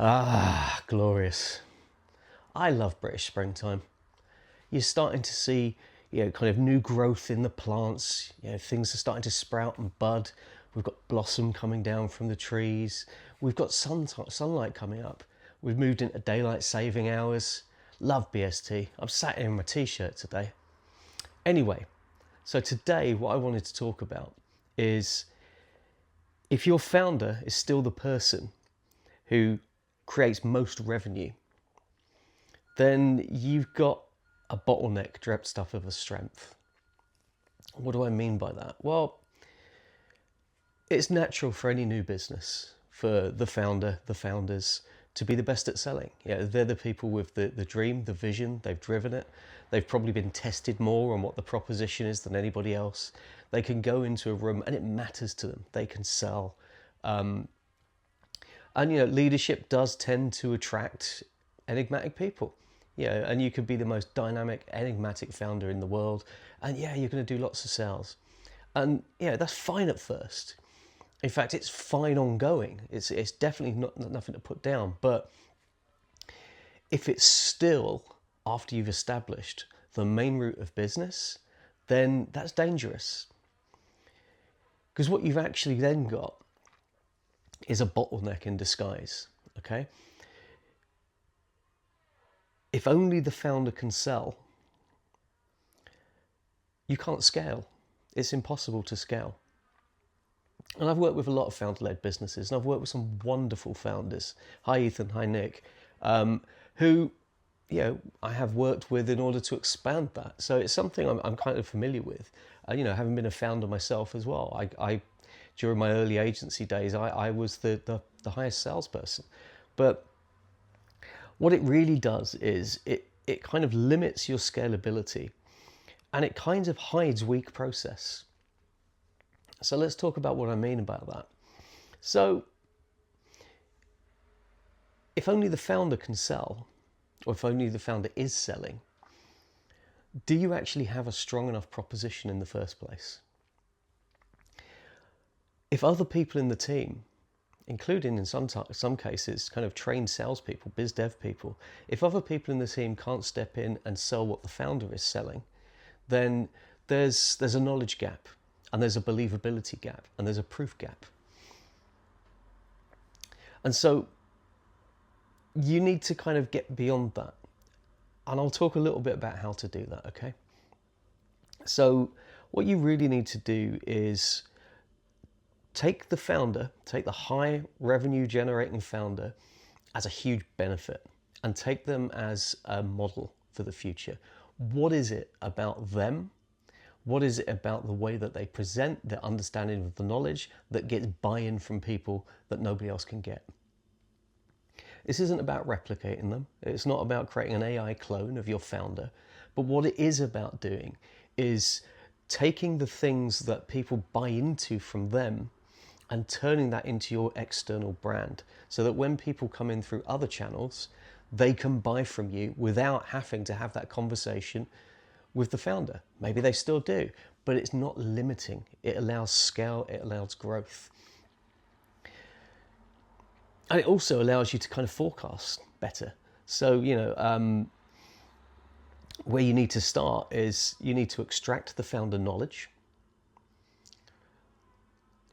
Ah, glorious. I love British springtime. You're starting to see, kind of new growth in the plants. Things are starting to sprout and bud. We've got blossom coming down from the trees. We've got sunlight coming up. We've moved into daylight saving hours. Love BST. I'm sat in my t-shirt today. Anyway, so today what I wanted to talk about is if your founder is still the person who creates most revenue, then you've got a bottleneck dressed up of a strength. What do I mean by that? Well, it's natural for any new business for the founders to be the best at selling. They're the people with the dream, the vision, they've driven it. They've probably been tested more on what the proposition is than anybody else. They can go into a room and it matters to them. They can sell. And leadership does tend to attract enigmatic people. And you could be the most dynamic, enigmatic founder in the world, and you're going to do lots of sales. And that's fine at first. In fact, it's fine ongoing. It's definitely nothing to put down. But if it's still, after you've established the main route of business, then that's dangerous. Because what you've actually then got is a bottleneck in disguise, okay? If only the founder can sell, you can't scale. It's impossible to scale. And I've worked with a lot of founder-led businesses, and I've worked with some wonderful founders. Hi, Ethan. Hi, Nick. Who, I have worked with in order to expand that. So it's something I'm kind of familiar with. Having been a founder myself as well. I during my early agency days, I was the highest salesperson. But what it really does is it kind of limits your scalability, and it kind of hides weak process. So let's talk about what I mean about that. So if only the founder can sell, or if only the founder is selling, do you actually have a strong enough proposition in the first place? If other people in the team, including in some cases kind of trained salespeople, biz dev people, if other people in the team can't step in and sell what the founder is selling, then there's a knowledge gap, and there's a believability gap, and there's a proof gap. And so you need to kind of get beyond that. And I'll talk a little bit about how to do that, okay? So what you really need to do is take the high revenue generating founder as a huge benefit, and take them as a model for the future. What is it about them? What is it about the way that they present, their understanding of the knowledge, that gets buy-in from people that nobody else can get? This isn't about replicating them. It's not about creating an AI clone of your founder. But what it is about doing is taking the things that people buy into from them and turning that into your external brand, so that when people come in through other channels, they can buy from you without having to have that conversation with the founder. Maybe they still do, but it's not limiting. It allows scale, it allows growth. And it also allows you to kind of forecast better. So, where you need to start is you need to extract the founder knowledge.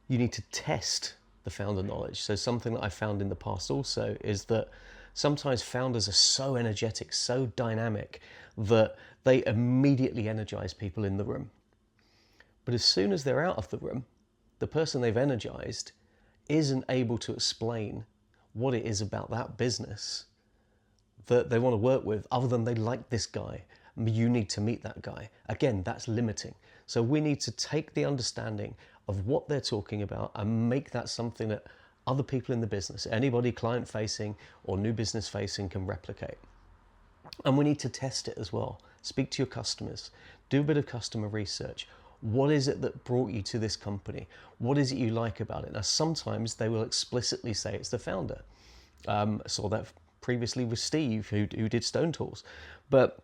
You need to test the founder knowledge. So something that I found in the past also is that sometimes founders are so energetic, so dynamic, that they immediately energize people in the room. But as soon as they're out of the room, the person they've energized isn't able to explain what it is about that business that they want to work with, other than they like this guy. You need to meet that guy. Again, that's limiting. So we need to take the understanding of what they're talking about and make that something that other people in the business, anybody client facing or new business facing, can replicate. And we need to test it as well. Speak to your customers, do a bit of customer research. What is it that brought you to this company? What is it you like about it? Now, sometimes they will explicitly say it's the founder. I saw that previously with Steve, who did Stone Tools. But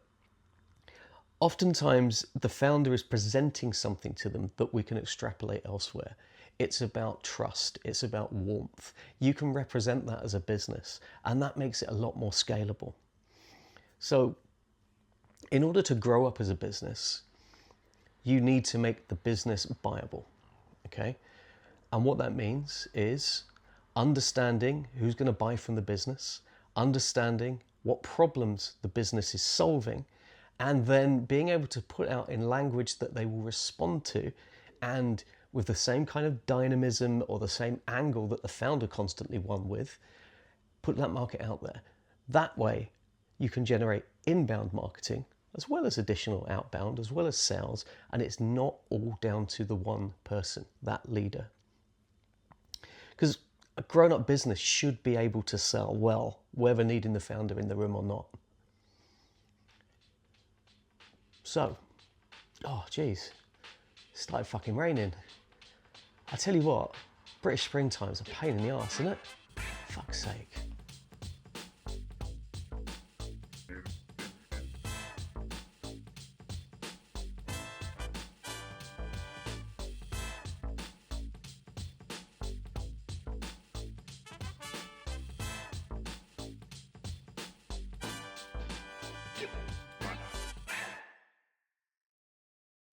oftentimes the founder is presenting something to them that we can extrapolate elsewhere. It's about trust. It's about warmth. You can represent that as a business, and that makes it a lot more scalable. So in order to grow up as a business, you need to make the business viable, okay? And what that means is understanding who's going to buy from the business, understanding what problems the business is solving, and then being able to put out in language that they will respond to, and with the same kind of dynamism or the same angle that the founder constantly won with, put that market out there. That way you can generate inbound marketing as well as additional outbound, as well as sales, and it's not all down to the one person, that leader. Because a grown-up business should be able to sell well, whether needing the founder in the room or not. So, oh geez, it started fucking raining. I tell you what, British springtime's a pain in the arse, isn't it? Fuck's sake.